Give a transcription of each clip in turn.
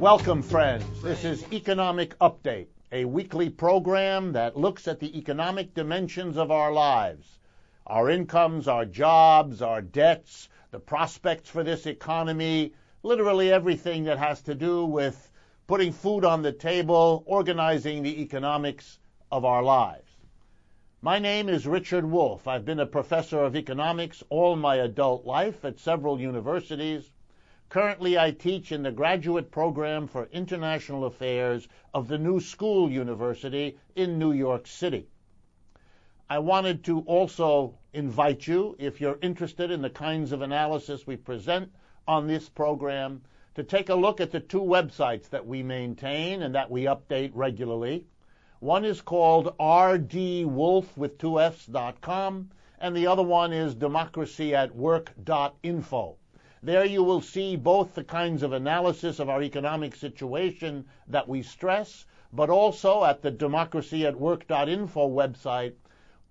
Welcome, friends. This is Economic Update, a weekly program that looks at the economic dimensions of our lives, our incomes, our jobs, our debts, the prospects for this economy, literally everything that has to do with putting food on the table, organizing the economics of our lives. My name is Richard Wolff. I've been a professor of economics all my adult life at several universities. Currently, I teach in the graduate program for international affairs of the New School University in New York City. I wanted to also invite you, if you're interested in the kinds of analysis we present on this program, to take a look at the two websites that we maintain and that we update regularly. One is called rdwolff.com, and the other one is democracyatwork.info. There you will see both the kinds of analysis of our economic situation that we stress, but also at the democracyatwork.info website,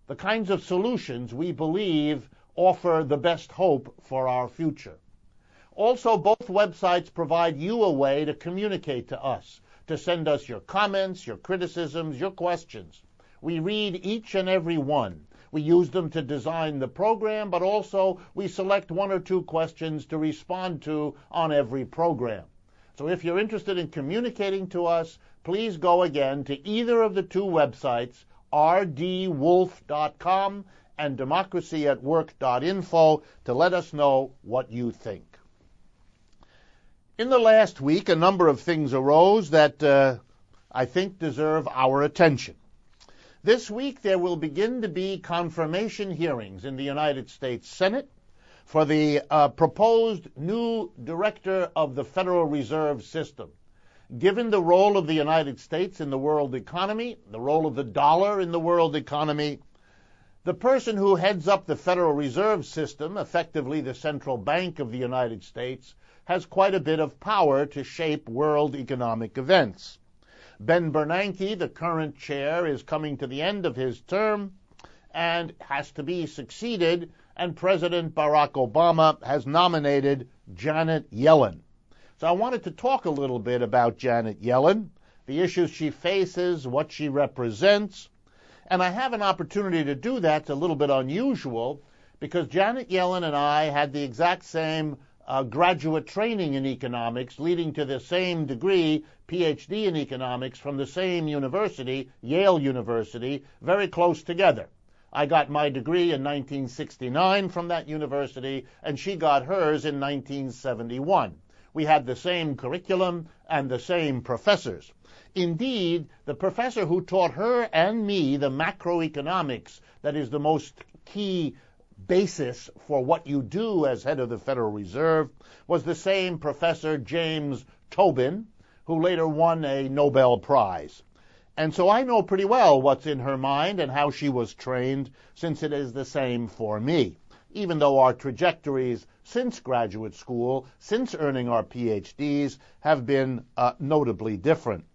the kinds of solutions we believe offer the best hope for our future. Also, both websites provide you a way to communicate to us, to send us your comments, your criticisms, your questions. We read each and every one. We use them to design the program, but also we select one or two questions to respond to on every program. So if you're interested in communicating to us, please go again to either of the two websites, rdwolff.com and democracyatwork.info, to let us know what you think. In the last week, a number of things arose that I think deserve our attention. This week, there will begin to be confirmation hearings in the United States Senate for the proposed new director of the Federal Reserve System. Given the role of the United States in the world economy, the role of the dollar in the world economy, the person who heads up the Federal Reserve System, effectively the central bank of the United States, has quite a bit of power to shape world economic events. Ben Bernanke, the current chair, is coming to the end of his term and has to be succeeded, and President Barack Obama has nominated Janet Yellen. So I wanted to talk a little bit about Janet Yellen, the issues she faces, what she represents, and I have an opportunity to do that. It's a little bit unusual because Janet Yellen and I had the exact same graduate training in economics, leading to the same degree, PhD in economics, from the same university, Yale University, very close together. I got my degree in 1969 from that university, and she got hers in 1971. We had the same curriculum and the same professors. Indeed, the professor who taught her and me the macroeconomics, that is the most key basis for what you do as head of the Federal Reserve, was the same Professor James Tobin, who later won a Nobel Prize. And so I know pretty well what's in her mind and how she was trained, since it is the same for me, even though our trajectories since graduate school, since earning our PhDs, have been notably different.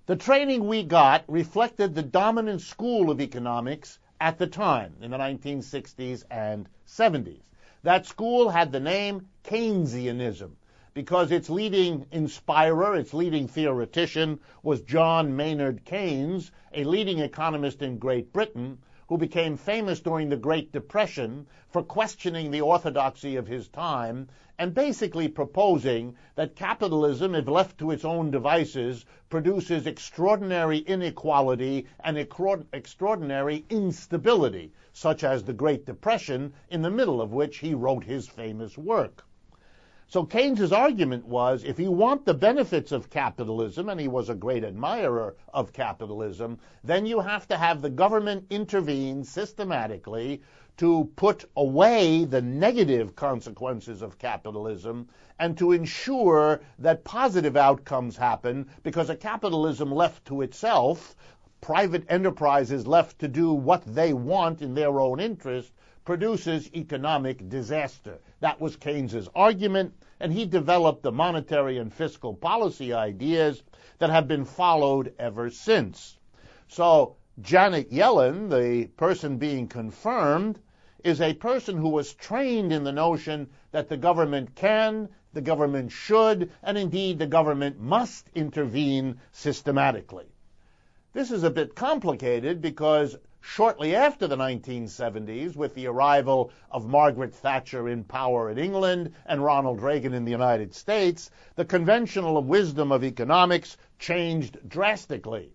The training we got reflected the dominant school of economics at the time, in the 1960s and 70s. That school had the name Keynesianism because its leading inspirer, its leading theoretician, was John Maynard Keynes, a leading economist in Great Britain, who became famous during the Great Depression for questioning the orthodoxy of his time and basically proposing that capitalism, if left to its own devices, produces extraordinary inequality and extraordinary instability, such as the Great Depression, in the middle of which he wrote his famous work. So Keynes's argument was, if you want the benefits of capitalism, and he was a great admirer of capitalism, then you have to have the government intervene systematically to put away the negative consequences of capitalism and to ensure that positive outcomes happen, because a capitalism left to itself, private enterprises left to do what they want in their own interest, produces economic disaster. That was Keynes's argument, and he developed the monetary and fiscal policy ideas that have been followed ever since. So Janet Yellen, the person being confirmed, is a person who was trained in the notion that the government can, the government should, and indeed the government must intervene systematically. This is a bit complicated because shortly after the 1970s, with the arrival of Margaret Thatcher in power in England and Ronald Reagan in the United States, the conventional wisdom of economics changed drastically.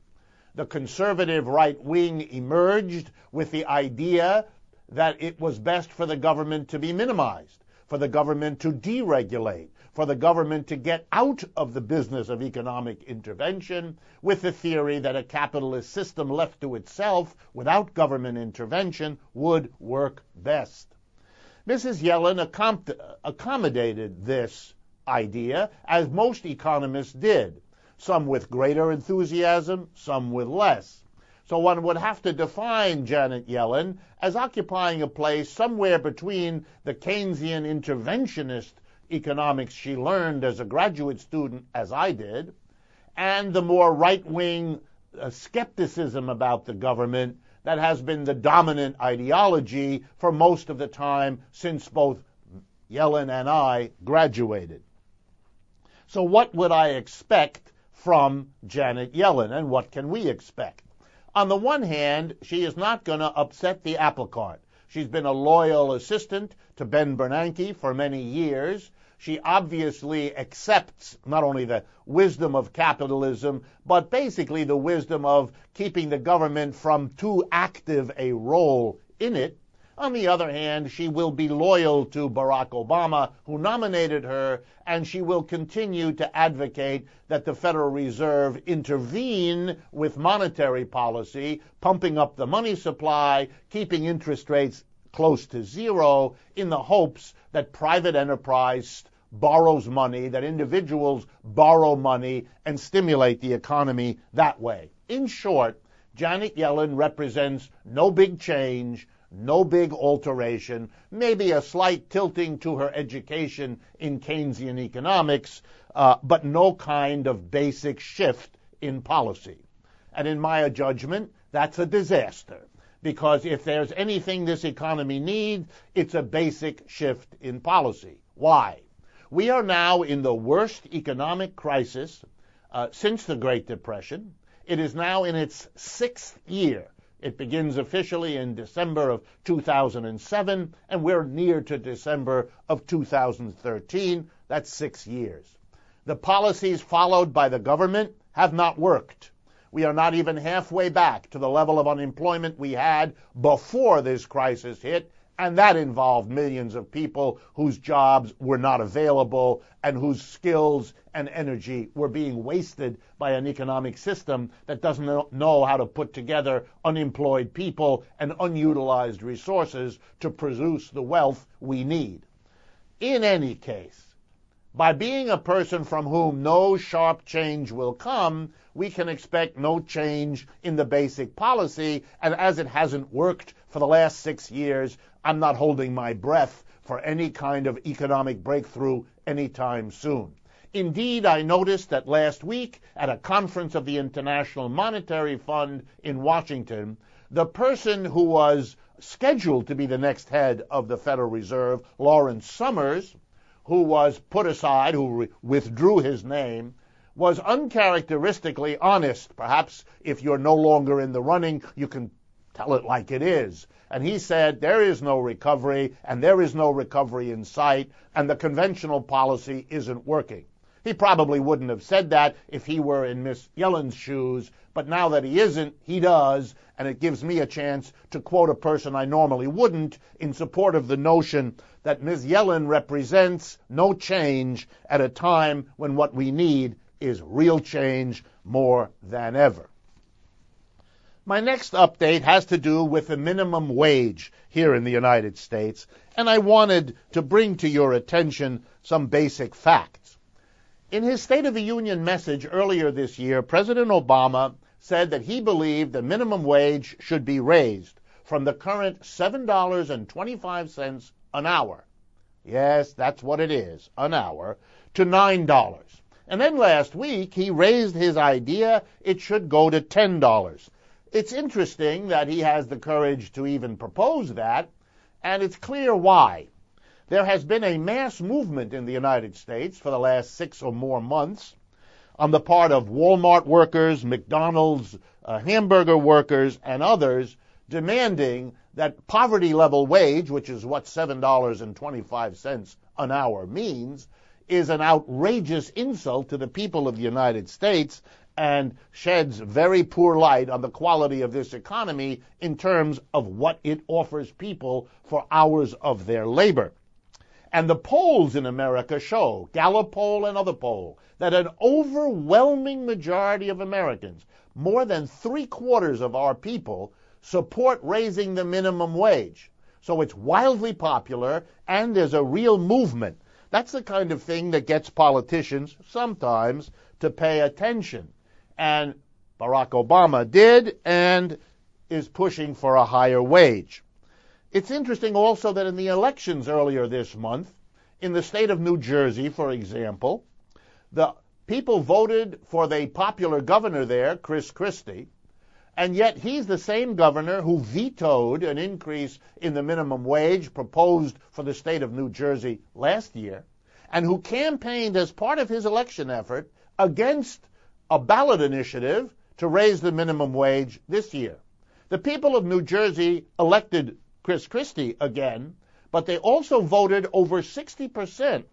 The conservative right wing emerged with the idea that it was best for the government to be minimized, for the government to deregulate, for the government to get out of the business of economic intervention, with the theory that a capitalist system left to itself without government intervention would work best. Mrs. Yellen accommodated this idea, as most economists did, some with greater enthusiasm, some with less. So one would have to define Janet Yellen as occupying a place somewhere between the Keynesian interventionist economics she learned as a graduate student, as I did, and the more right-wing skepticism about the government that has been the dominant ideology for most of the time since both Yellen and I graduated. So what would I expect from Janet Yellen, and what can we expect? On the one hand, she is not going to upset the apple cart. She's been a loyal assistant to Ben Bernanke for many years. She obviously accepts not only the wisdom of capitalism, but basically the wisdom of keeping the government from too active a role in it. On the other hand, she will be loyal to Barack Obama, who nominated her, and she will continue to advocate that the Federal Reserve intervene with monetary policy, pumping up the money supply, keeping interest rates close to zero, in the hopes that private enterprise borrows money, that individuals borrow money and stimulate the economy that way. In short, Janet Yellen represents no big change, no big alteration, maybe a slight tilting to her education in Keynesian economics, but no kind of basic shift in policy. And in my judgment, that's a disaster, because if there's anything this economy needs, it's a basic shift in policy. Why? We are now in the worst economic crisis since the Great Depression. It is now in its 6th year. It begins officially in December of 2007, and we're near to December of 2013. That's 6 years. The policies followed by the government have not worked. We are not even halfway back to the level of unemployment we had before this crisis hit, and that involved millions of people whose jobs were not available and whose skills and energy were being wasted by an economic system that doesn't know how to put together unemployed people and unutilized resources to produce the wealth we need. In any case, by being a person from whom no sharp change will come, we can expect no change in the basic policy, and as it hasn't worked for the last 6 years, I'm not holding my breath for any kind of economic breakthrough anytime soon. Indeed, I noticed that last week at a conference of the International Monetary Fund in Washington, the person who was scheduled to be the next head of the Federal Reserve, Lawrence Summers, who was put aside, who withdrew his name, was uncharacteristically honest. Perhaps if you're no longer in the running, you can tell it like it is. And he said there is no recovery, and there is no recovery in sight, and the conventional policy isn't working. He probably wouldn't have said that if he were in Miss Yellen's shoes, but now that he isn't, he does, and it gives me a chance to quote a person I normally wouldn't in support of the notion that Ms. Yellen represents no change at a time when what we need is real change more than ever. My next update has to do with the minimum wage here in the United States, and I wanted to bring to your attention some basic facts. In his State of the Union message earlier this year, President Obama said that he believed the minimum wage should be raised from the current $7.25 an hour. Yes, that's what it is, an hour, to $9. And then last week, he raised his idea it should go to $10. It's interesting that he has the courage to even propose that, and it's clear why. there has been a mass movement in the United States for the last 6 or more months on the part of Walmart workers, McDonald's, hamburger workers, and others demanding that poverty level wage, which is what $7.25 an hour means, is an outrageous insult to the people of the United States and sheds very poor light on the quality of this economy in terms of what it offers people for hours of their labor. And the polls in America show, Gallup poll and other poll, that an overwhelming majority of Americans, more than 3/4 of our people, support raising the minimum wage. So it's wildly popular, and there's a real movement. That's the kind of thing that gets politicians sometimes to pay attention. And Barack Obama did and is pushing for a higher wage. It's interesting also that in the elections earlier this month, in the state of New Jersey, for example, the people voted for the popular governor there, Chris Christie, and yet he's the same governor who vetoed an increase in the minimum wage proposed for the state of New Jersey last year, and who campaigned as part of his election effort against a ballot initiative to raise the minimum wage this year. The people of New Jersey elected Chris Christie again, but they also voted over 60%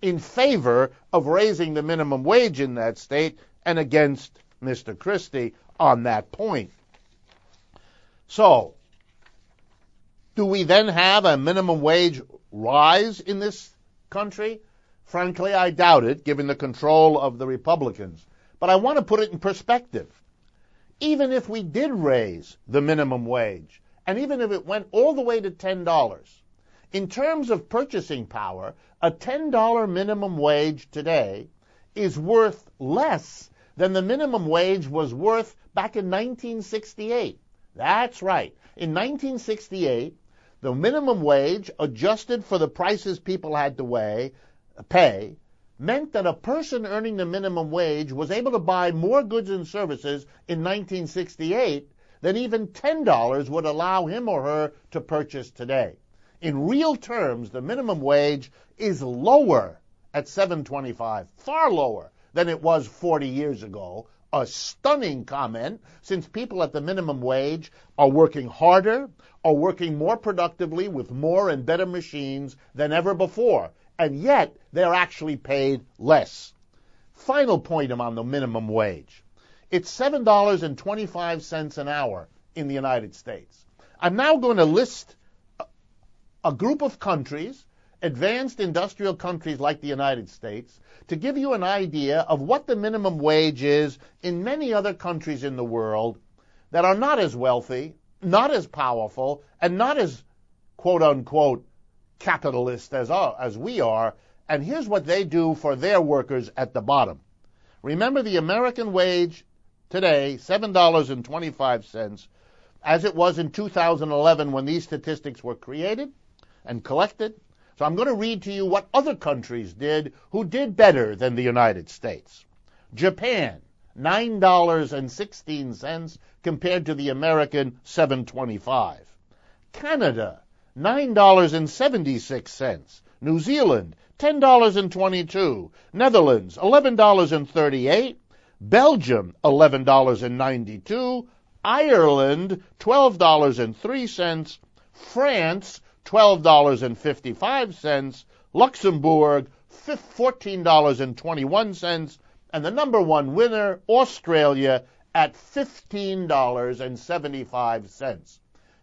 in favor of raising the minimum wage in that state and against Mr. Christie on that point. So, do we then have a minimum wage rise in this country? Frankly, I doubt it, given the control of the Republicans. But I want to put it in perspective. Even if we did raise the minimum wage, and even if it went all the way to $10, in terms of purchasing power, a $10 minimum wage today is worth less than the minimum wage was worth back in 1968. That's right. In 1968, the minimum wage, adjusted for the prices people had to pay, meant that a person earning the minimum wage was able to buy more goods and services in 1968 than even $10 would allow him or her to purchase today. In real terms, the minimum wage is lower at $7.25, far lower than it was 40 years ago. A stunning comment, since people at the minimum wage are working harder, are working more productively with more and better machines than ever before, and yet they're actually paid less. Final point on the minimum wage. It's $7.25 an hour in the United States. I'm now going to list a group of countries, advanced industrial countries like the United States, to give you an idea of what the minimum wage is in many other countries in the world that are not as wealthy, not as powerful, and not as quote-unquote capitalist as we are, and here's what they do for their workers at the bottom. Remember, the American wage today, $7.25, as it was in 2011 when these statistics were created and collected. So I'm going to read to you what other countries did who did better than the United States. Japan, $9.16 compared to the American $7.25. Canada, $9.76. New Zealand, $10.22. Netherlands, $11.38. Belgium, $11.92. Ireland, $12.03. France, $12.55. Luxembourg, $14.21. And the number one winner, Australia, at $15.75.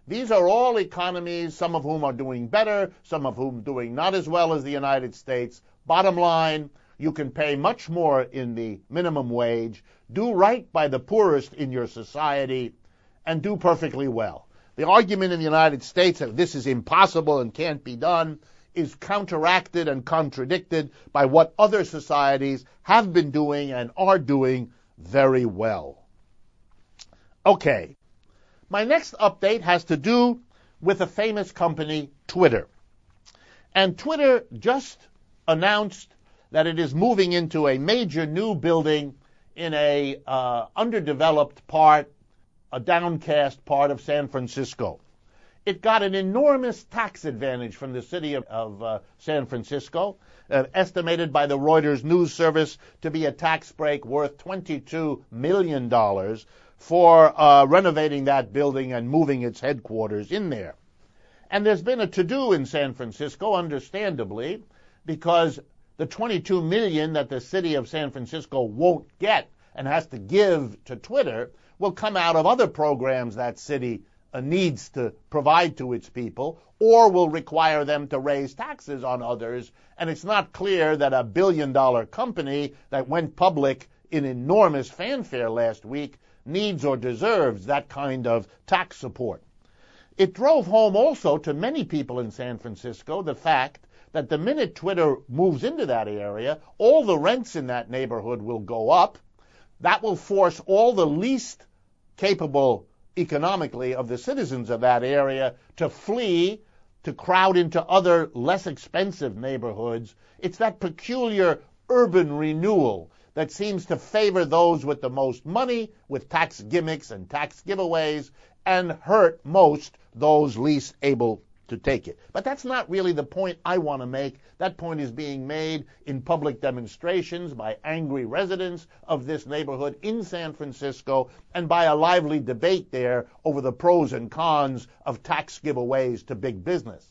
These are all economies, some of whom are doing better, some of whom doing not as well as the United States. Bottom line, you can pay much more in the minimum wage, do right by the poorest in your society, and do perfectly well. The argument in the United States that this is impossible and can't be done is counteracted and contradicted by what other societies have been doing and are doing very well. Okay. My next update has to do with a famous company, Twitter. And Twitter just announced that it is moving into a major new building in a underdeveloped part, a downcast part of San Francisco. It got an enormous tax advantage from the city of San Francisco, estimated by the Reuters news service to be a tax break worth $22 million for renovating that building and moving its headquarters in there. And there's been a to-do in San Francisco, understandably, because the $22 million that the city of San Francisco won't get and has to give to Twitter will come out of other programs that city needs to provide to its people, or will require them to raise taxes on others. And it's not clear that a billion-dollar company that went public in enormous fanfare last week needs or deserves that kind of tax support. It drove home also to many people in San Francisco the fact that the minute Twitter moves into that area, all the rents in that neighborhood will go up. That will force all the least capable economically of the citizens of that area to flee, to crowd into other less expensive neighborhoods. It's that peculiar urban renewal that seems to favor those with the most money, with tax gimmicks and tax giveaways, and hurt most those least able to take it. But that's not really the point I want to make. That point is being made in public demonstrations by angry residents of this neighborhood in San Francisco and by a lively debate there over the pros and cons of tax giveaways to big business.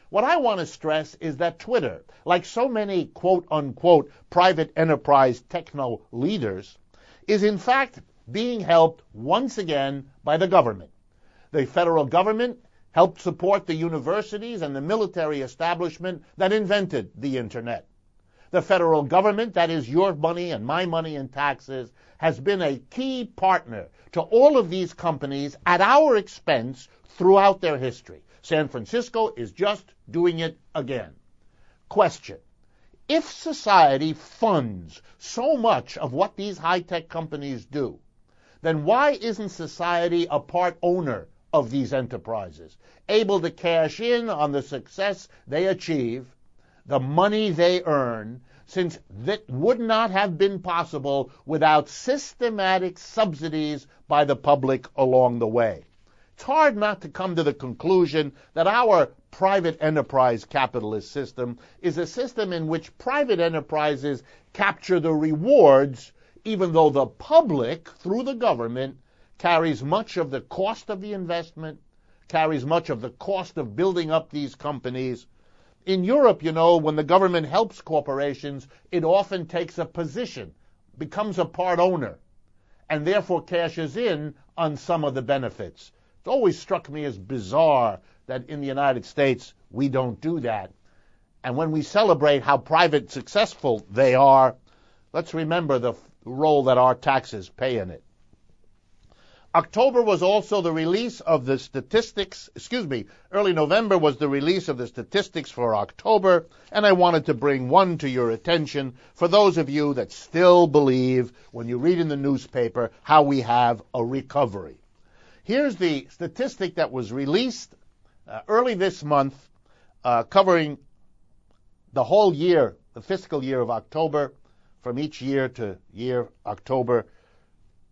What I want to stress is that Twitter, like so many quote-unquote private enterprise techno leaders, is in fact being helped once again by the government. The federal government helped support the universities and the military establishment that invented the Internet. The federal government, that is your money and my money in taxes, has been a key partner to all of these companies at our expense throughout their history. San Francisco is just doing it again. Question: if society funds so much of what these high-tech companies do, then why isn't society a part owner of these enterprises, able to cash in on the success they achieve, the money they earn, since that would not have been possible without systematic subsidies by the public along the way? It's hard not to come to the conclusion that our private enterprise capitalist system is a system in which private enterprises capture the rewards, even though the public, through the government, carries much of the cost of the investment, carries much of the cost of building up these companies. In Europe, when the government helps corporations, it often takes a position, becomes a part owner, and therefore cashes in on some of the benefits. It's always struck me as bizarre that in the United States we don't do that. And when we celebrate how private successful they are, let's remember the role that our taxes play in it. October was also the release of the statistics, early November was the release of the statistics for October, and I wanted to bring one to your attention for those of you that still believe, when you read in the newspaper, how we have a recovery. Here's the statistic that was released early this month, covering the whole year, the fiscal year of October, from each year to year, October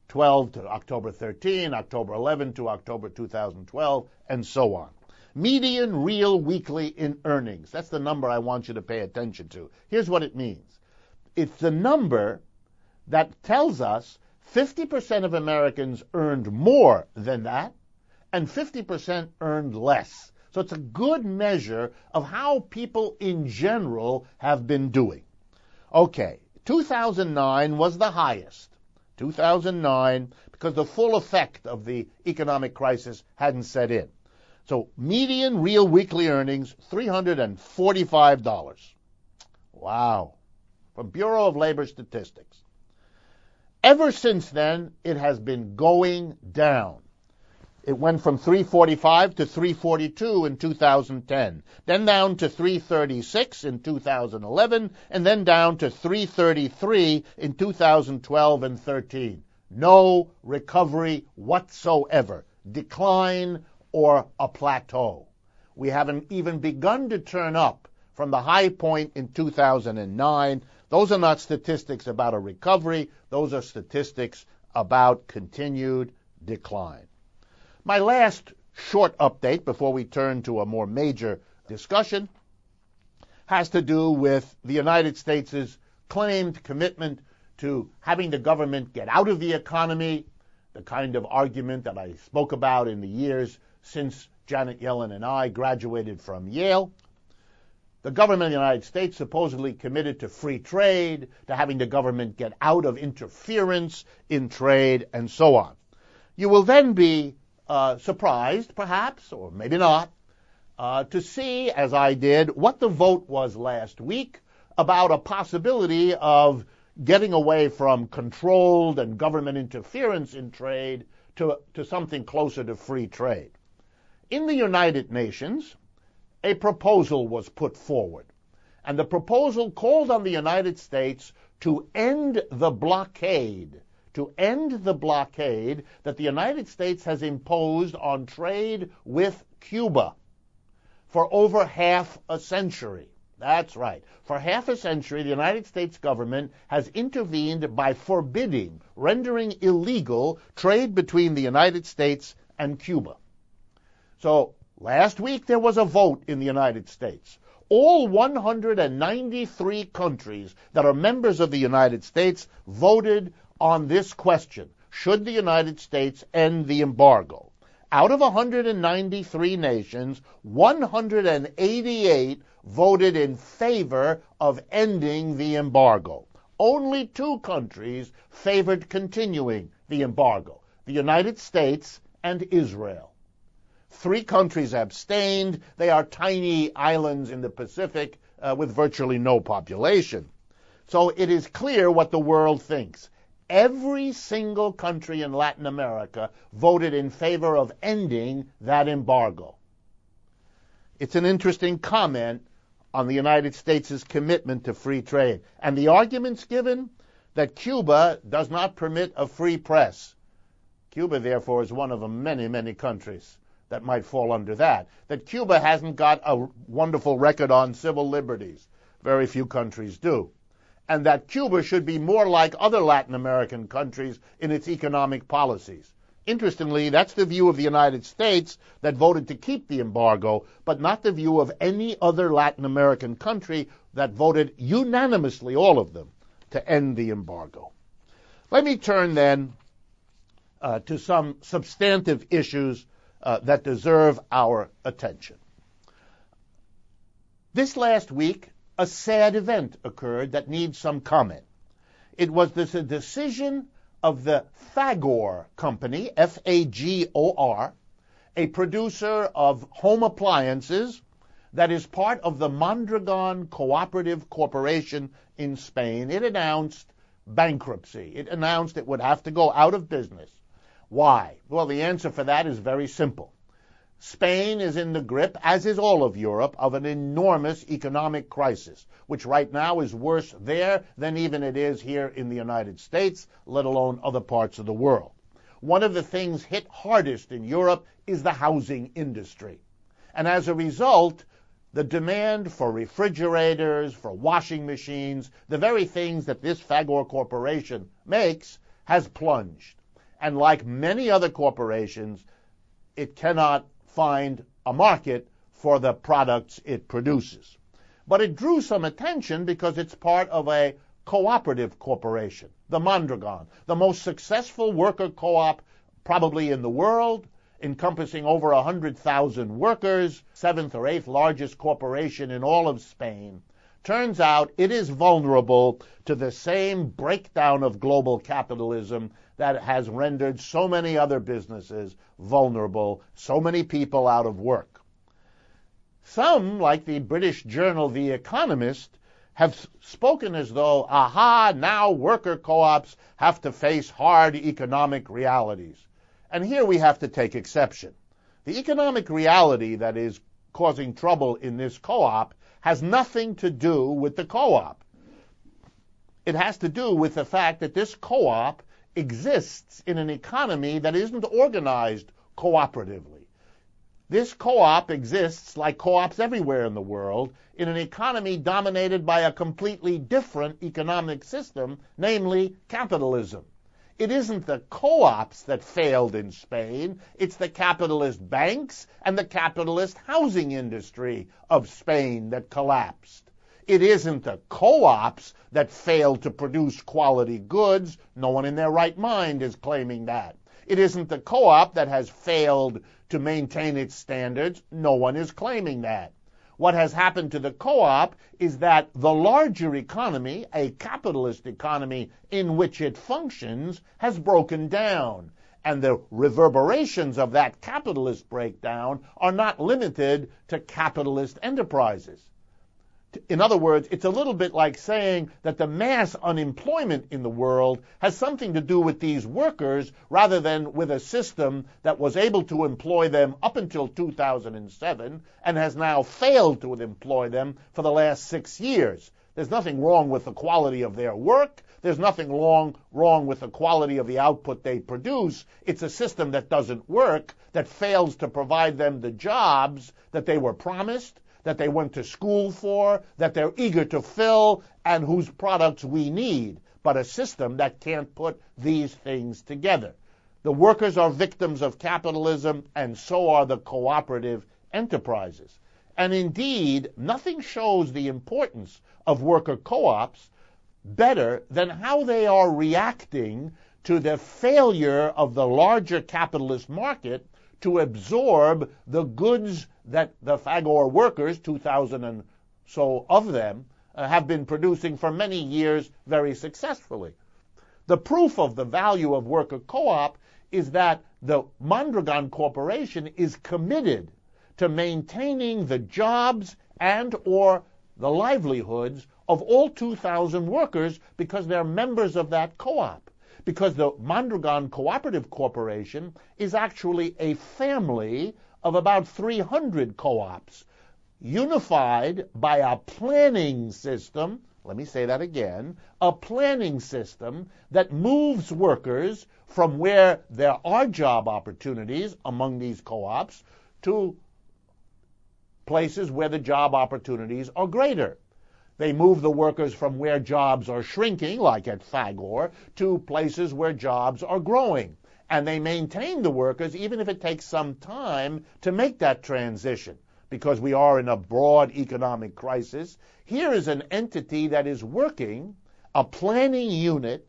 12 to October 13, October 11 to October 2012, and so on. Median real weekly in earnings. That's the number I want you to pay attention to. Here's what it means. It's the number that tells us 50% of Americans earned more than that, and 50% earned less. So it's a good measure of how people in general have been doing. Okay, 2009 was the highest. 2009, because the full effect of the economic crisis hadn't set in. So median real weekly earnings, $345. Wow. From Bureau of Labor Statistics. Ever since then, it has been going down. It went from 345 to 342 in 2010, then down to 336 in 2011, and then down to 333 in 2012 and 13. No recovery whatsoever, decline or a plateau. We haven't even begun to turn up from the high point in 2009. Those are not statistics about a recovery. Those are statistics about continued decline. My last short update before we turn to a more major discussion has to do with the United States' claimed commitment to having the government get out of the economy, the kind of argument that I spoke about in the years since Janet Yellen and I graduated from Yale. The government of the United States supposedly committed to free trade, to having the government get out of interference in trade, and so on. You will then be surprised, perhaps, or maybe not, to see, as I did, what the vote was last week about a possibility of getting away from controlled and government interference in trade to something closer to free trade. In the United Nations, a proposal was put forward, and the proposal called on the United States to end the blockade that the United States has imposed on trade with Cuba for over half a century. That's right. For half a century, the United States government has intervened by forbidding, rendering illegal, trade between the United States and Cuba. So last week there was a vote in the United States. All 193 countries that are members of the United States voted on this question: should the United States end the embargo? Out of 193 nations, 188 voted in favor of ending the embargo. Only 2 countries favored continuing the embargo: the United States and Israel. 3 countries abstained. They are tiny islands in the Pacific with virtually no population. So it is clear what the world thinks. Every single country in Latin America voted in favor of ending that embargo. It's an interesting comment on the United States' commitment to free trade. And the arguments given that Cuba does not permit a free press. Cuba, therefore, is one of the many, many countries that might fall under that. That Cuba hasn't got a wonderful record on civil liberties. Very few countries do. And that Cuba should be more like other Latin American countries in its economic policies. Interestingly, that's the view of the United States that voted to keep the embargo, but not the view of any other Latin American country that voted unanimously, all of them, to end the embargo. Let me turn then to some substantive issues that deserve our attention. This last week, a sad event occurred that needs some comment. It was a decision of the Fagor Company, F-A-G-O-R, a producer of home appliances that is part of the Mondragon Cooperative Corporation in Spain. It announced bankruptcy. It announced it would have to go out of business. Why? Well, the answer for that is very simple. Spain is in the grip, as is all of Europe, of an enormous economic crisis, which right now is worse there than even it is here in the United States, let alone other parts of the world. One of the things hit hardest in Europe is the housing industry. And as a result, the demand for refrigerators, for washing machines, the very things that this Fagor Corporation makes, has plunged. And like many other corporations, it cannot find a market for the products it produces. But it drew some attention because it's part of a cooperative corporation, the Mondragon, the most successful worker co-op probably in the world, encompassing over 100,000 workers, 7th or 8th largest corporation in all of Spain. Turns out it is vulnerable to the same breakdown of global capitalism that has rendered so many other businesses vulnerable, so many people out of work. Some, like the British journal The Economist, have spoken as though, aha, now worker co-ops have to face hard economic realities. And here we have to take exception. The economic reality that is causing trouble in this co-op has nothing to do with the co-op. It has to do with the fact that this co-op exists in an economy that isn't organized cooperatively. This co-op exists, like co-ops everywhere in the world, in an economy dominated by a completely different economic system, namely capitalism. It isn't the co-ops that failed in Spain. It's the capitalist banks and the capitalist housing industry of Spain that collapsed. It isn't the co-ops that failed to produce quality goods. No one in their right mind is claiming that. It isn't the co-op that has failed to maintain its standards. No one is claiming that. What has happened to the co-op is that the larger economy, a capitalist economy in which it functions, has broken down. And the reverberations of that capitalist breakdown are not limited to capitalist enterprises. In other words, it's a little bit like saying that the mass unemployment in the world has something to do with these workers rather than with a system that was able to employ them up until 2007 and has now failed to employ them for the last 6 years. There's nothing wrong with the quality of their work. There's nothing wrong with the quality of the output they produce. It's a system that doesn't work, that fails to provide them the jobs that they were promised, that they went to school for, that they're eager to fill, and whose products we need, but a system that can't put these things together. The workers are victims of capitalism, and so are the cooperative enterprises. And indeed, nothing shows the importance of worker co-ops better than how they are reacting to the failure of the larger capitalist market to absorb the goods that the Fagor workers, 2,000 and so of them, have been producing for many years very successfully. The proof of the value of worker co-op is that the Mondragon Corporation is committed to maintaining the jobs and or the livelihoods of all 2,000 workers because they're members of that co-op. Because the Mondragon Cooperative Corporation is actually a family of about 300 co-ops, unified by a planning system, let me say that again, a planning system that moves workers from where there are job opportunities among these co-ops to places where the job opportunities are greater. They move the workers from where jobs are shrinking, like at Fagor, to places where jobs are growing. And they maintain the workers even if it takes some time to make that transition, because we are in a broad economic crisis. Here is an entity that is working, a planning unit,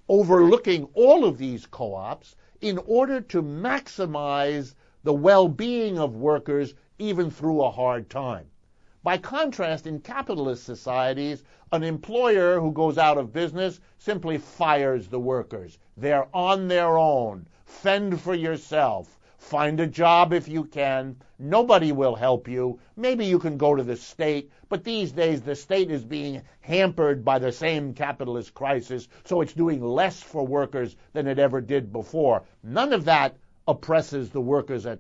overlooking all of these co-ops in order to maximize the well-being of workers even through a hard time. By contrast, in capitalist societies, an employer who goes out of business simply fires the workers. They're on their own. Fend for yourself. Find a job if you can. Nobody will help you. Maybe you can go to the state, but these days the state is being hampered by the same capitalist crisis, so it's doing less for workers than it ever did before. None of that oppresses the workers at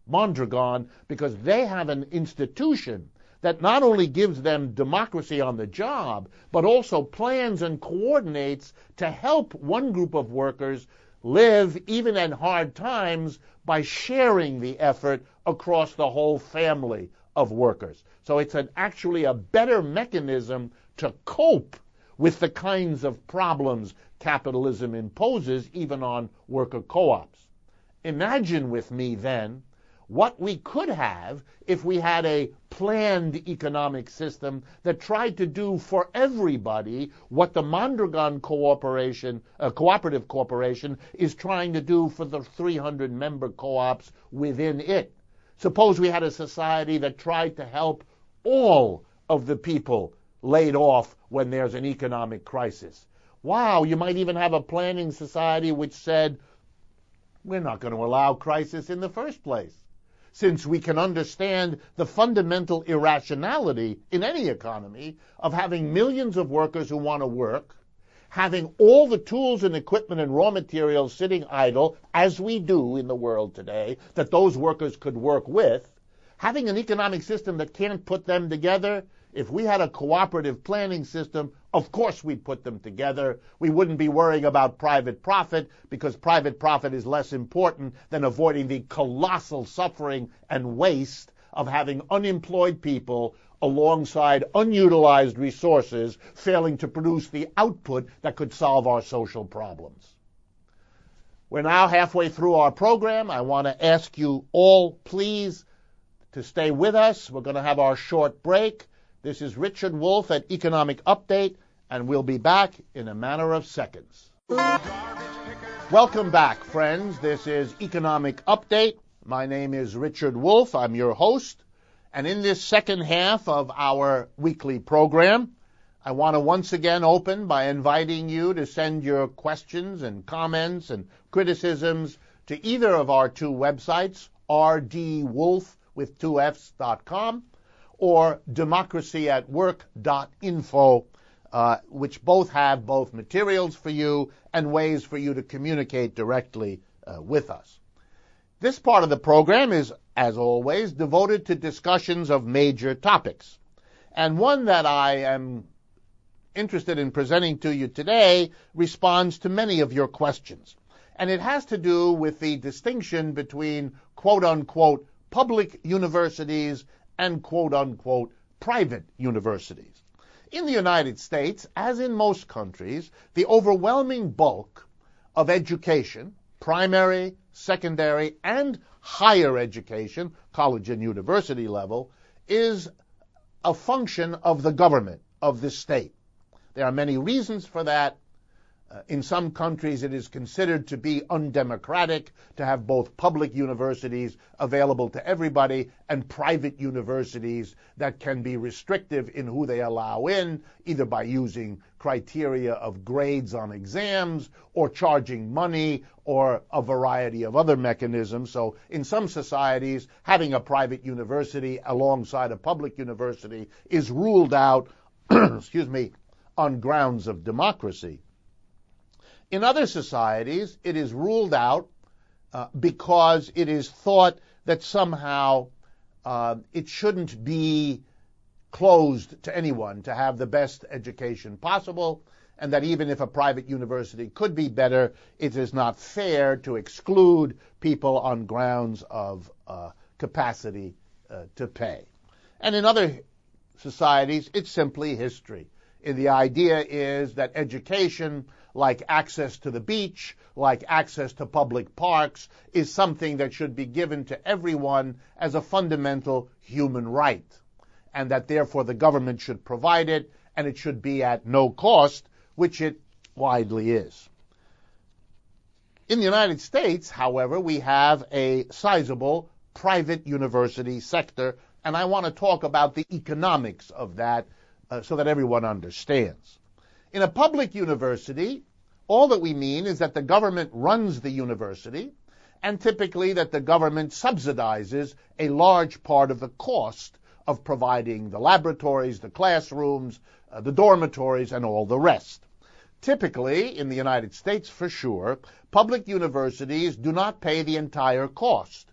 Mondragon because they have an institution that not only gives them democracy on the job, but also plans and coordinates to help one group of workers live even in hard times by sharing the effort across the whole family of workers. So it's actually a better mechanism to cope with the kinds of problems capitalism imposes even on worker co-ops. Imagine with me then what we could have if we had a planned economic system that tried to do for everybody what the Mondragon Cooperative Corporation is trying to do for the 300 member co-ops within it. Suppose we had a society that tried to help all of the people laid off when there's an economic crisis. Wow, you might even have a planning society which said, we're not going to allow crisis in the first place, since we can understand the fundamental irrationality in any economy of having millions of workers who want to work, having all the tools and equipment and raw materials sitting idle, as we do in the world today, that those workers could work with, having an economic system that can't put them together. If we had a cooperative planning system, of course we'd put them together. We wouldn't be worrying about private profit because private profit is less important than avoiding the colossal suffering and waste of having unemployed people alongside unutilized resources failing to produce the output that could solve our social problems. We're now halfway through our program. I want to ask you all, please, to stay with us. We're going to have our short break. This is Richard Wolff at Economic Update, and we'll be back in a matter of seconds. Welcome back, friends. This is Economic Update. My name is Richard Wolff. I'm your host. And in this second half of our weekly program, I want to once again open by inviting you to send your questions and comments and criticisms to either of our two websites, rdwolf.com or democracyatwork.info, which both have both materials for you and ways for you to communicate directly with us. This part of the program is, as always, devoted to discussions of major topics. And one that I am interested in presenting to you today responds to many of your questions. And it has to do with the distinction between quote-unquote public universities and quote-unquote private universities. In the United States, as in most countries, the overwhelming bulk of education, primary, secondary, and higher education, college and university level, is a function of the government, of the state. There are many reasons for that. In some countries, it is considered to be undemocratic to have both public universities available to everybody and private universities that can be restrictive in who they allow in, either by using criteria of grades on exams or charging money or a variety of other mechanisms. So in some societies, having a private university alongside a public university is ruled out, on grounds of democracy. In other societies, it is ruled out because it is thought that somehow it shouldn't be closed to anyone to have the best education possible, and that even if a private university could be better, it is not fair to exclude people on grounds of capacity to pay. And in other societies, it's simply history. And the idea is that education, like access to the beach, like access to public parks, is something that should be given to everyone as a fundamental human right, and that therefore the government should provide it, and it should be at no cost, which it widely is. In the United States, however, we have a sizable private university sector, and I want to talk about the economics of that so that everyone understands. In a public university, all that we mean is that the government runs the university, and typically that the government subsidizes a large part of the cost of providing the laboratories, the classrooms, the dormitories, and all the rest. Typically, in the United States for sure, public universities do not pay the entire cost.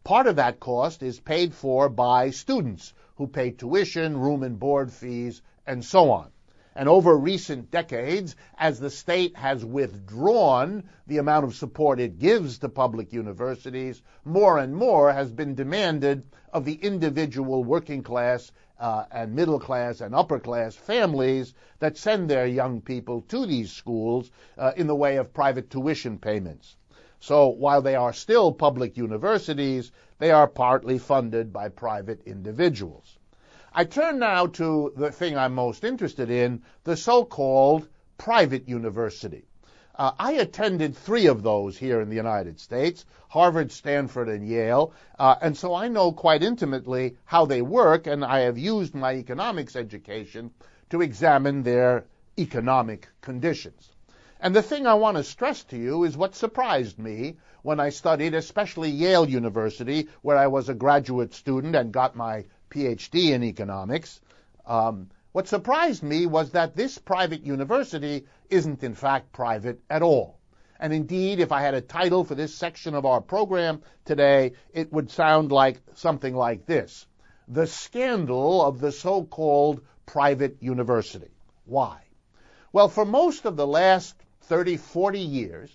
Part of that cost is paid for by students who pay tuition, room and board fees, and so on. And over recent decades, as the state has withdrawn the amount of support it gives to public universities, more and more has been demanded of the individual working class and middle class and upper class families that send their young people to these schools in the way of private tuition payments. So while they are still public universities, they are partly funded by private individuals. I turn now to the thing I'm most interested in, the so-called private university. I attended 3 of those here in the United States, Harvard, Stanford, and Yale, and so I know quite intimately how they work, and I have used my economics education to examine their economic conditions. And the thing I want to stress to you is what surprised me when I studied, especially Yale University, where I was a graduate student and got my PhD in economics. What surprised me was that this private university isn't in fact private at all. And indeed, if I had a title for this section of our program today, it would sound like something like this: The Scandal of the So-Called Private University. Why? Well, for most of the last 30, 40 years,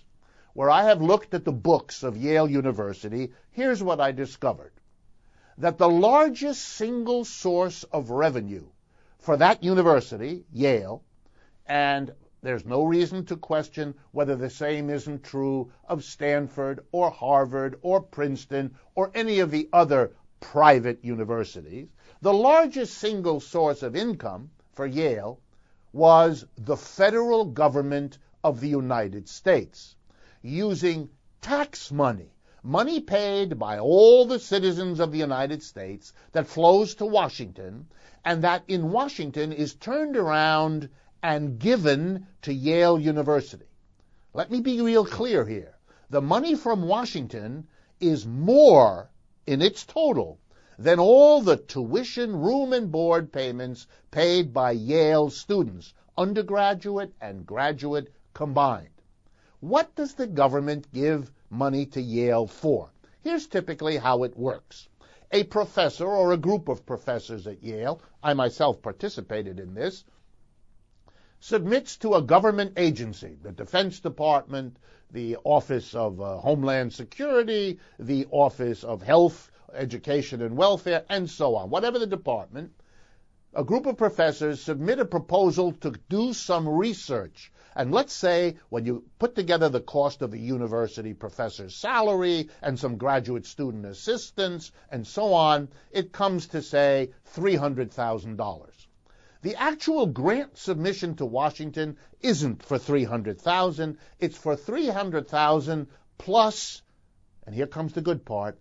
where I have looked at the books of Yale University, here's what I discovered: that the largest single source of revenue for that university, Yale, and There's no reason to question whether the same isn't true of Stanford or Harvard or Princeton or any of the other private universities. The largest single source of income for Yale was the federal government of the United States, using tax money, money paid by all the citizens of the United States that flows to Washington, and that in Washington is turned around and given to Yale University. Let me be real clear here. The money from Washington is more in its total than all the tuition, room, and board payments paid by Yale students, undergraduate and graduate combined. What does the government give money to Yale for? Here's typically how it works. A professor or a group of professors at Yale, I myself participated in this, submits to a government agency, the Defense Department, the Office of Homeland Security, the Office of Health, Education and Welfare, and so on. Whatever the department, a group of professors submit a proposal to do some research. And let's say when you put together the cost of a university professor's salary and some graduate student assistance and so on, it comes to, say, $300,000. The actual grant submission to Washington isn't for $300,000. It's for $300,000 plus, and here comes the good part,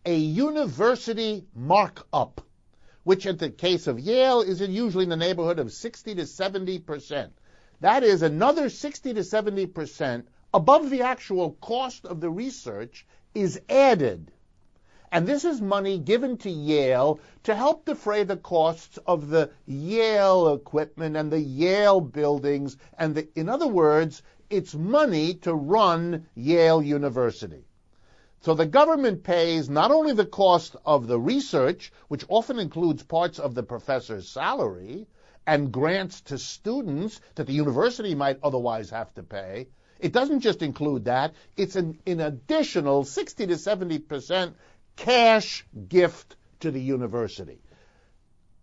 a university markup, which in the case of Yale is usually in the neighborhood of 60 to 70%. That is another 60 to 70% above the actual cost of the research is added. And this is money given to Yale to help defray the costs of the Yale equipment and the Yale buildings. And in other words, it's money to run Yale University. So the government pays not only the cost of the research, which often includes parts of the professor's salary, and grants to students that the university might otherwise have to pay. It doesn't just include that. It's an additional 60 to 70% cash gift to the university.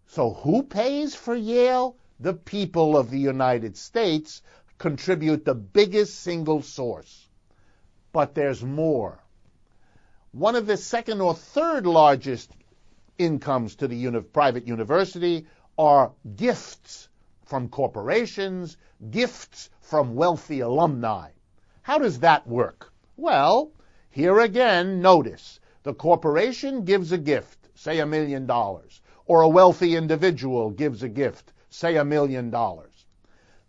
So who pays for Yale? The people of the United States contribute the biggest single source. But there's more. One of the second or third largest incomes to the private university are gifts from corporations, gifts from wealthy alumni. How does that work? Well, here again, notice, the corporation gives a gift, say $1 million, or a wealthy individual gives a gift, say $1 million.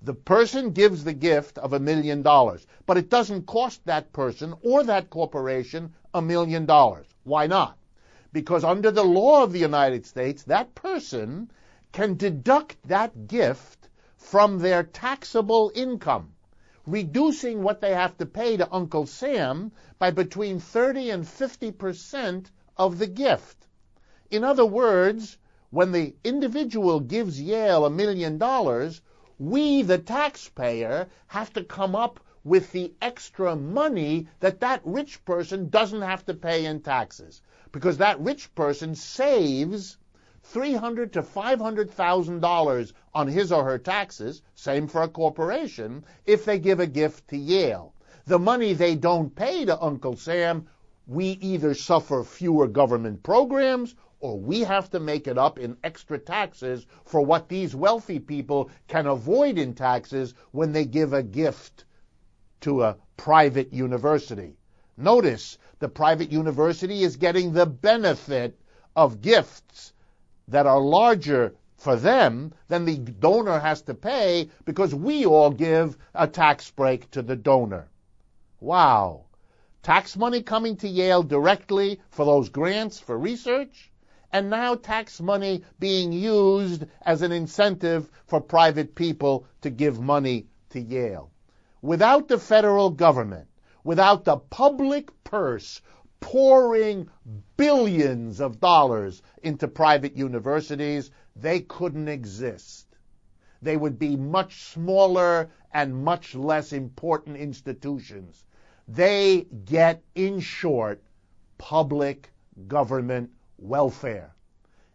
The person gives the gift of $1 million, but it doesn't cost that person or that corporation $1 million. Why not? Because under the law of the United States, that person can deduct that gift from their taxable income, reducing what they have to pay to Uncle Sam by between 30 and 50% of the gift. In other words, when the individual gives Yale $1 million, we, the taxpayer, have to come up with the extra money that that rich person doesn't have to pay in taxes, because that rich person saves $300,000 to $500,000 on his or her taxes, same for a corporation, if they give a gift to Yale. The money they don't pay to Uncle Sam, we either suffer fewer government programs or we have to make it up in extra taxes for what these wealthy people can avoid in taxes when they give a gift to a private university. Notice, the private university is getting the benefit of gifts that are larger for them than the donor has to pay because we all give a tax break to the donor. Wow. Tax money coming to Yale directly for those grants for research, and now tax money being used as an incentive for private people to give money to Yale. Without the federal government, without the public purse pouring billions of dollars into private universities, they couldn't exist. They would be much smaller and much less important institutions. They get, in short, public government welfare.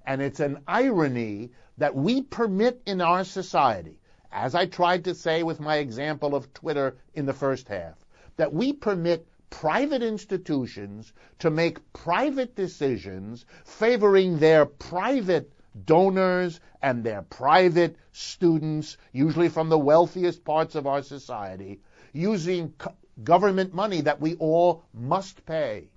And it's an irony that we permit in our society, as I tried to say with my example of Twitter in the first half, that we permit private institutions to make private decisions favoring their private donors and their private students, usually from the wealthiest parts of our society, using government money that we all must pay.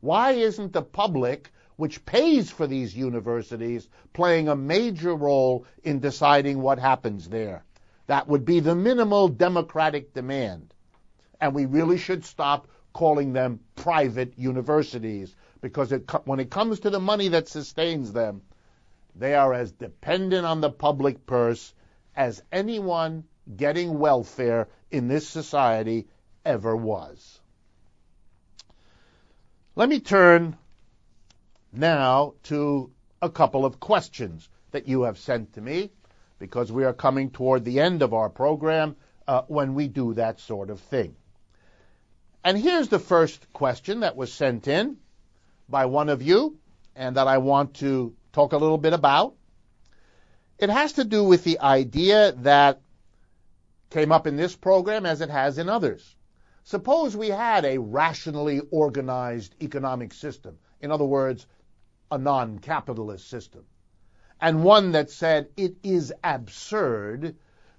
Why isn't the public, which pays for these universities, playing a major role in deciding what happens there? That would be the minimal democratic demand. And we really should stop calling them private universities, because when it comes to the money that sustains them, they are as dependent on the public purse as anyone getting welfare in this society ever was. Let me turn now to a couple of questions that you have sent to me, because we are coming toward the end of our program when we do that sort of thing. And here's the first question that was sent in by one of you, and that I want to talk a little bit about. It has to do with the idea that came up in this program as it has in others. Suppose we had a rationally organized economic system, in other words, a non-capitalist system, and one that said it is absurd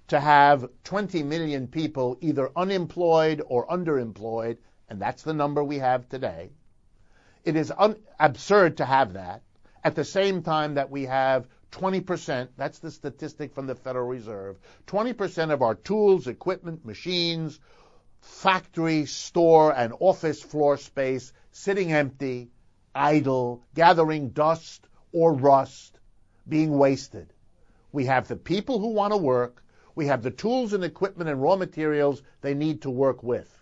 to have 20 million people either unemployed or underemployed, and that's the number we have today. It is absurd to have that at the same time that we have 20%, that's the statistic from the Federal Reserve, 20% of our tools, equipment, machines, factory, store, and office floor space sitting empty, idle, gathering dust or rust, being wasted. We have the people who want to work. We have the tools and equipment and raw materials they need to work with.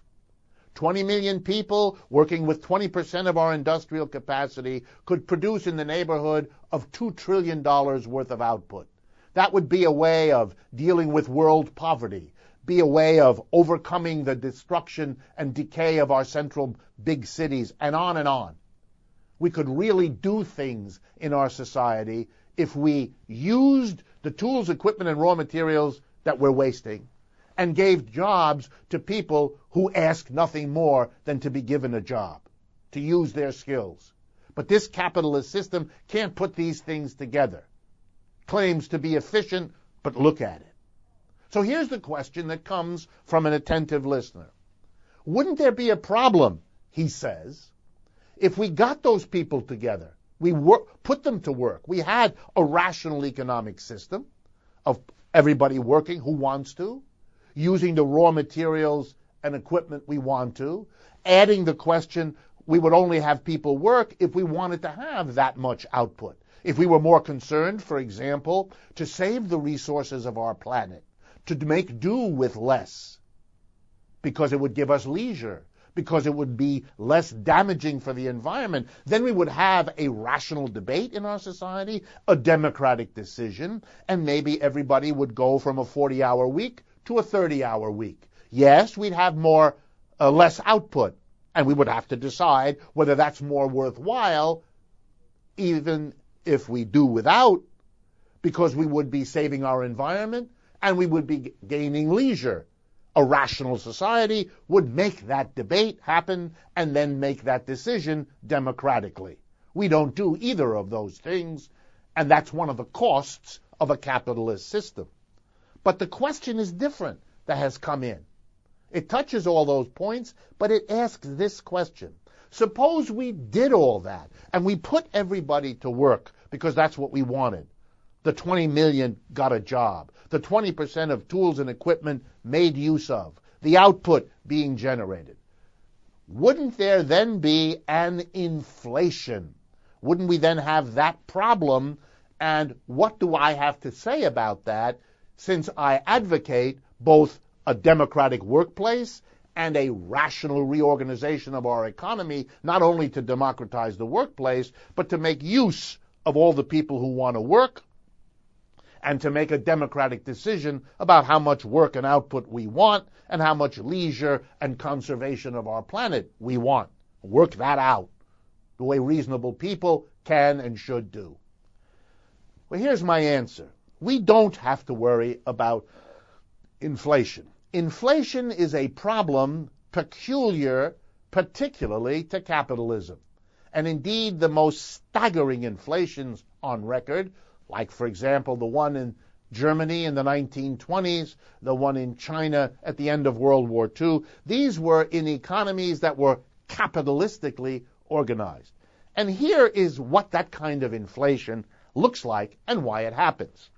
20 million people working with 20% of our industrial capacity could produce in the neighborhood of $2 trillion worth of output. That would be a way of dealing with world poverty, be a way of overcoming the destruction and decay of our central big cities, and on and on. We could really do things in our society if we used the tools, equipment, and raw materials that we're wasting and gave jobs to people who ask nothing more than to be given a job, to use their skills. But this capitalist system can't put these things together. Claims to be efficient, but look at it. So here's the question that comes from an attentive listener. Wouldn't there be a problem, he says, if we got those people together, we put them to work, we had a rational economic system of everybody working who wants to, using the raw materials and equipment we want to, adding the question, we would only have people work if we wanted to have that much output. If we were more concerned, for example, to save the resources of our planet, to make do with less, because it would give us leisure, because it would be less damaging for the environment, then we would have a rational debate in our society, a democratic decision, and maybe everybody would go from a 40-hour week to a 30-hour week. Yes, we'd have less output, and we would have to decide whether that's more worthwhile, even if we do without, because we would be saving our environment and we would be gaining leisure. A rational society would make that debate happen and then make that decision democratically. We don't do either of those things, and that's one of the costs of a capitalist system. But the question is different that has come in. It touches all those points, but it asks this question. Suppose we did all that, and we put everybody to work because that's what we wanted. The 20 million got a job. The 20% of tools and equipment made use of. The output being generated. Wouldn't there then be an inflation? Wouldn't we then have that problem? And what do I have to say about that, since I advocate both a democratic workplace and a rational reorganization of our economy, not only to democratize the workplace, but to make use of all the people who want to work, and to make a democratic decision about how much work and output we want and how much leisure and conservation of our planet we want. Work that out the way reasonable people can and should do. Well, here's my answer. we don't have to worry about inflation. Inflation is a problem peculiar, particularly to capitalism. And indeed, the most staggering inflations on record, like, for example, the one in Germany in the 1920s, the one in China at the end of World War II, these were in economies that were capitalistically organized. And here is what that kind of inflation looks like and why it happens.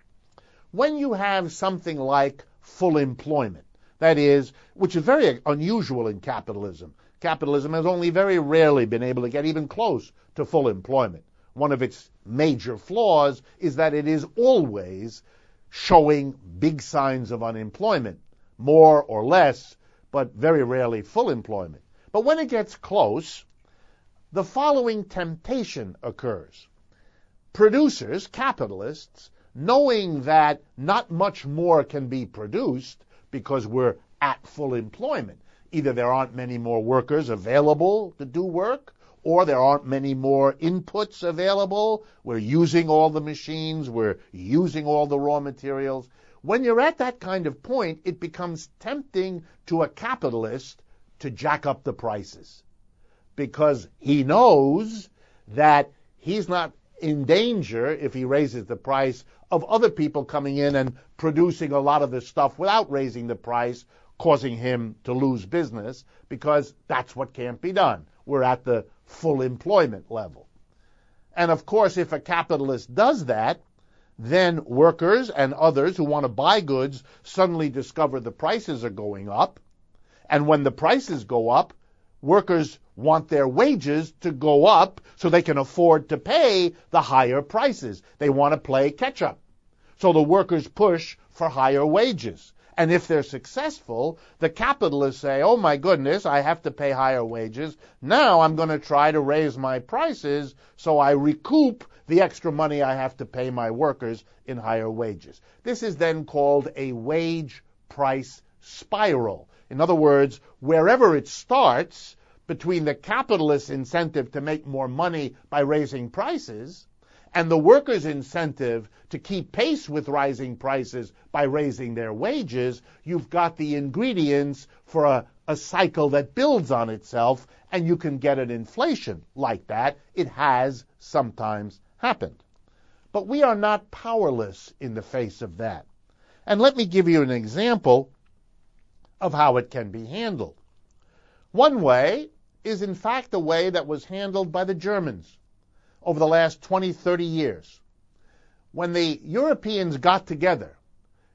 When you have something like full employment, that is, which is very unusual in capitalism. Capitalism has only very rarely been able to get even close to full employment. One of its major flaws is that it is always showing big signs of unemployment, more or less, but very rarely full employment. But when it gets close, the following temptation occurs. Producers, capitalists, knowing that not much more can be produced because we're at full employment. Either there aren't many more workers available to do work, or there aren't many more inputs available. We're using all the machines, we're using all the raw materials. When you're at that kind of point, it becomes tempting to a capitalist to jack up the prices, because he knows that he's not in danger, if he raises the price, of other people coming in and producing a lot of the stuff without raising the price, causing him to lose business, because that's what can't be done. We're at the full employment level. And of course, if a capitalist does that, then workers and others who want to buy goods suddenly discover the prices are going up. And when the prices go up, workers want their wages to go up so they can afford to pay the higher prices. They want to play catch up. So the workers push for higher wages. And if they're successful, the capitalists say, oh my goodness, I have to pay higher wages. Now I'm going to try to raise my prices so I recoup the extra money I have to pay my workers in higher wages. This is then called a wage price spiral. In other words, wherever it starts, between the capitalist's incentive to make more money by raising prices and the workers' incentive to keep pace with rising prices by raising their wages, you've got the ingredients for a cycle that builds on itself, and you can get an inflation like that. It has sometimes happened. But we are not powerless in the face of that. And let me give you an example of how it can be handled. One way is in fact the way that was handled by the Germans over the last 20, 30 years. When the Europeans got together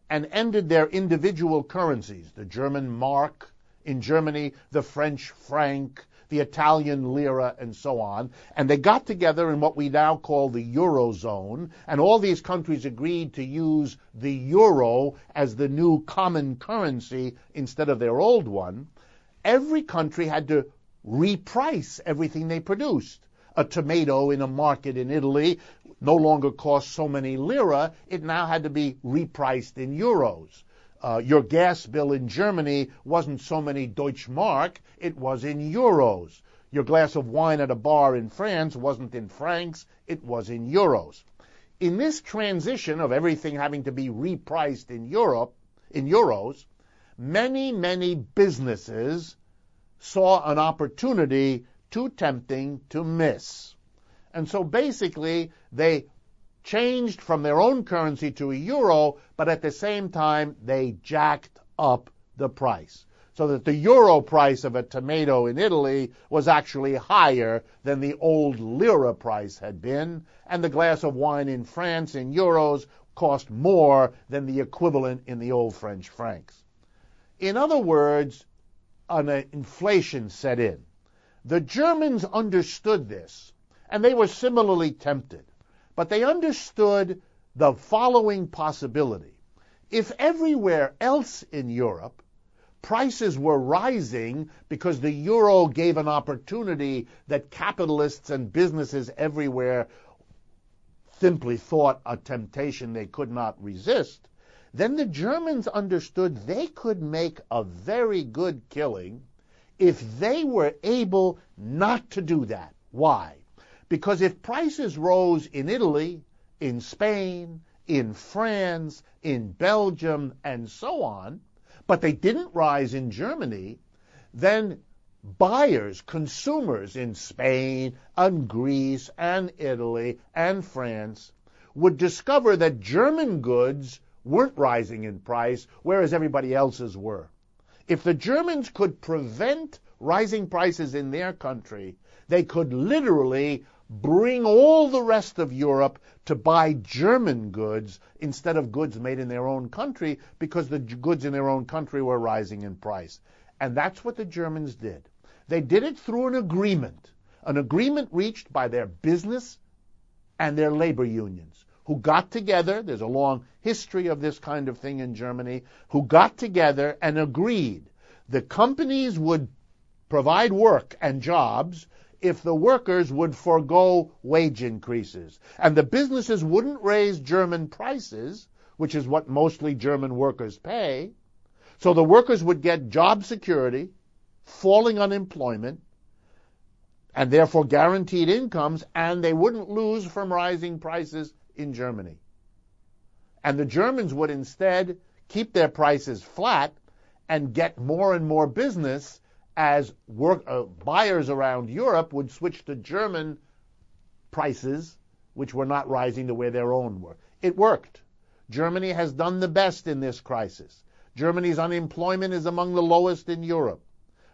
and ended their individual currencies, the German mark in Germany, the French franc, the Italian lira, and so on, and they got together in what we now call the Eurozone, and all these countries agreed to use the euro as the new common currency instead of their old one, every country had to reprice everything they produced. A tomato in a market in Italy no longer cost so many lira, it now had to be repriced in euros. Your gas bill in Germany wasn't so many Deutschmark, it was in euros. Your glass of wine at a bar in France wasn't in francs, it was in euros. In this transition of everything having to be repriced in euros, many, many businesses saw an opportunity too tempting to miss. And so basically, they changed from their own currency to a euro, but at the same time, they jacked up the price. So that the euro price of a tomato in Italy was actually higher than the old lira price had been, and the glass of wine in France in euros cost more than the equivalent in the old French francs. In other words, an inflation set in. The Germans understood this, and they were similarly tempted. But they understood the following possibility. If everywhere else in Europe prices were rising because the euro gave an opportunity that capitalists and businesses everywhere simply thought a temptation they could not resist, then the Germans understood they could make a very good killing if they were able not to do that. Why? Because if prices rose in Italy, in Spain, in France, in Belgium, and so on, but they didn't rise in Germany, then buyers, consumers in Spain and Greece and Italy and France would discover that German goods weren't rising in price, whereas everybody else's were. If the Germans could prevent rising prices in their country, they could literally bring all the rest of Europe to buy German goods instead of goods made in their own country, because the goods in their own country were rising in price. And that's what the Germans did. They did it through an agreement reached by their business and their labor unions, who got together. There's a long history of this kind of thing in Germany, who got together and agreed the companies would provide work and jobs if the workers would forego wage increases. And the businesses wouldn't raise German prices, which is what mostly German workers pay. So the workers would get job security, falling unemployment, and therefore guaranteed incomes, and they wouldn't lose from rising prices in Germany. And the Germans would instead keep their prices flat and get more and more business as buyers around Europe would switch to German prices, which were not rising the way their own were. It worked. Germany has done the best in this crisis. Germany's unemployment is among the lowest in Europe.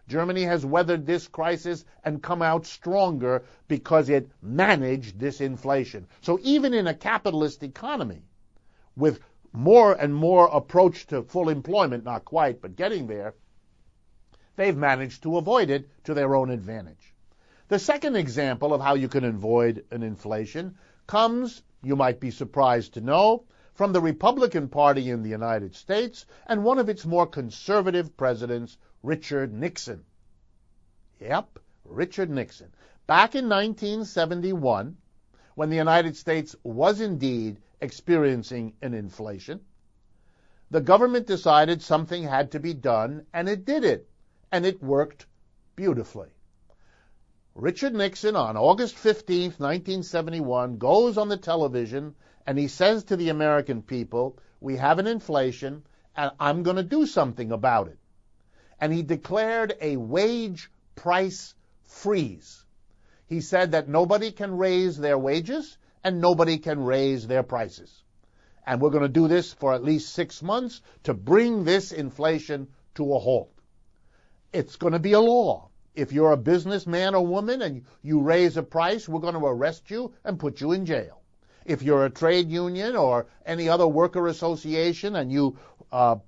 Germany has weathered this crisis and come out stronger because it managed this inflation. So even in a capitalist economy, with more and more approach to full employment, not quite, but getting there, they've managed to avoid it to their own advantage. The second example of how you can avoid an inflation comes, you might be surprised to know, from the Republican Party in the United States and one of its more conservative presidents, Richard Nixon. Yep, Richard Nixon. Back in 1971, when the United States was indeed experiencing an inflation, the government decided something had to be done, and it did it. And it worked beautifully. Richard Nixon, on August 15th, 1971, goes on the television and he says to the American people, we have an inflation and I'm going to do something about it. And he declared a wage price freeze. He said that nobody can raise their wages and nobody can raise their prices. And we're going to do this for at least 6 months to bring this inflation to a halt. It's going to be a law. If you're a businessman or woman and you raise a price, we're going to arrest you and put you in jail. If you're a trade union or any other worker association and you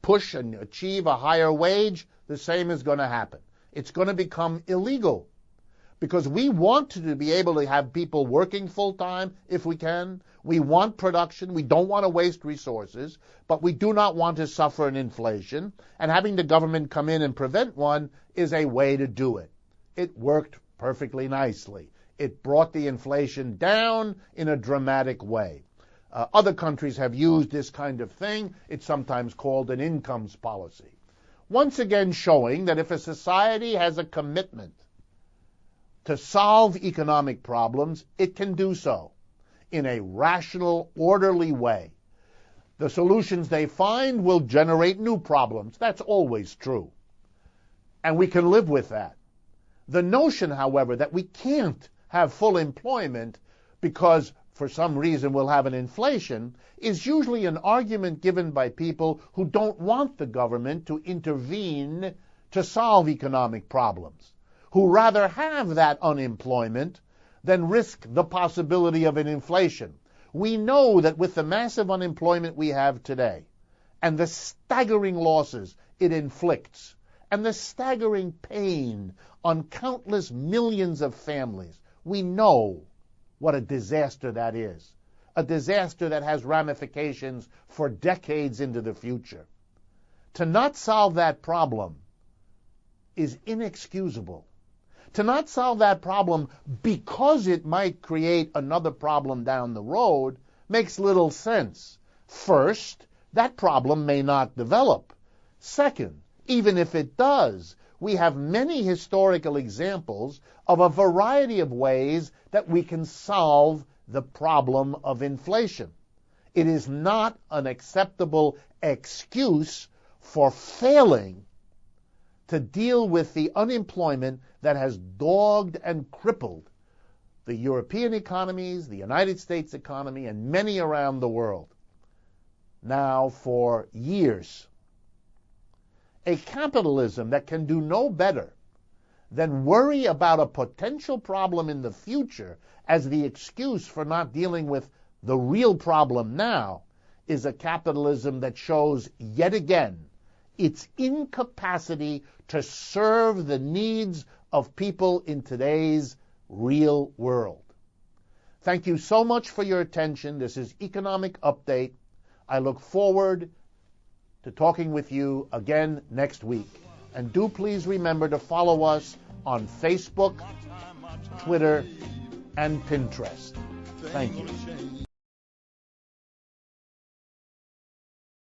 push and achieve a higher wage, the same is going to happen. It's going to become illegal because we want to be able to have people working full-time if we can. We want production. We don't want to waste resources, but we do not want to suffer an inflation, and having the government come in and prevent one is a way to do it. It worked perfectly nicely. It brought the inflation down in a dramatic way. Other countries have used this kind of thing. It's sometimes called an incomes policy. Once again showing that if a society has a commitment to solve economic problems, it can do so in a rational, orderly way. The solutions they find will generate new problems. That's always true. And we can live with that. The notion, however, that we can't have full employment because for some reason we'll have an inflation is usually an argument given by people who don't want the government to intervene to solve economic problems, who rather have that unemployment than risk the possibility of an inflation. We know that with the massive unemployment we have today and the staggering losses it inflicts and the staggering pain on countless millions of families, we know what a disaster that is, a disaster that has ramifications for decades into the future. To not solve that problem is inexcusable. To not solve that problem because it might create another problem down the road makes little sense. First, that problem may not develop. Second, even if it does, we have many historical examples of a variety of ways that we can solve the problem of inflation. It is not an acceptable excuse for failing to deal with the unemployment that has dogged and crippled the European economies, the United States economy, and many around the world now for years. A capitalism that can do no better than worry about a potential problem in the future as the excuse for not dealing with the real problem now is a capitalism that shows yet again its incapacity to serve the needs of people in today's real world. Thank you so much for your attention. This is Economic Update. I look forward to talking with you again next week. And do please remember to follow us on Facebook, Twitter, and Pinterest. Thank you.